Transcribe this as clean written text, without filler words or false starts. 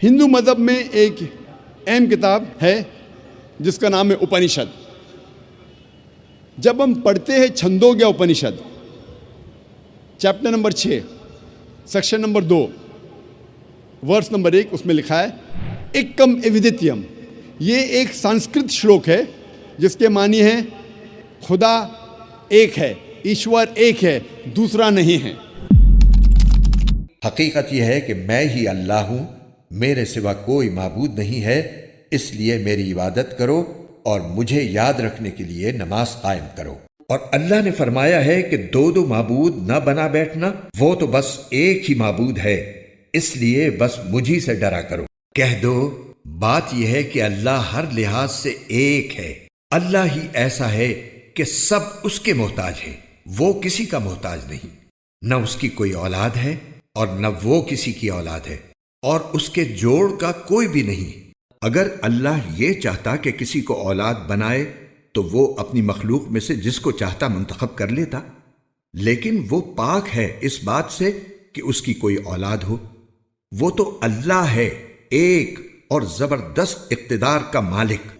ہندو مذہب میں ایک اہم کتاب ہے جس کا نام ہے اپنشد. جب ہم پڑھتے ہیں Chandogya Upanishad chapter number 6 section number 2 verse number 1 اس میں لکھا ہے ایکم ایودتیم. یہ ایک سنسکرت شلوک ہے جس کے معنی ہے خدا ایک ہے، ایشور ایک ہے، دوسرا نہیں ہے. حقیقت یہ ہے کہ میں ہی اللہ ہوں، میرے سوا کوئی معبود نہیں ہے، اس لیے میری عبادت کرو اور مجھے یاد رکھنے کے لیے نماز قائم کرو. اور اللہ نے فرمایا ہے کہ دو معبود نہ بنا بیٹھنا، وہ تو بس ایک ہی معبود ہے، اس لیے بس مجھی سے ڈرا کرو. کہہ دو بات یہ ہے کہ اللہ ہر لحاظ سے ایک ہے. اللہ ہی ایسا ہے کہ سب اس کے محتاج ہیں، وہ کسی کا محتاج نہیں. نہ اس کی کوئی اولاد ہے اور نہ وہ کسی کی اولاد ہے، اور اس کے جوڑ کا کوئی بھی نہیں. اگر اللہ یہ چاہتا کہ کسی کو اولاد بنائے تو وہ اپنی مخلوق میں سے جس کو چاہتا منتخب کر لیتا، لیکن وہ پاک ہے اس بات سے کہ اس کی کوئی اولاد ہو. وہ تو اللہ ہے ایک اور زبردست اقتدار کا مالک.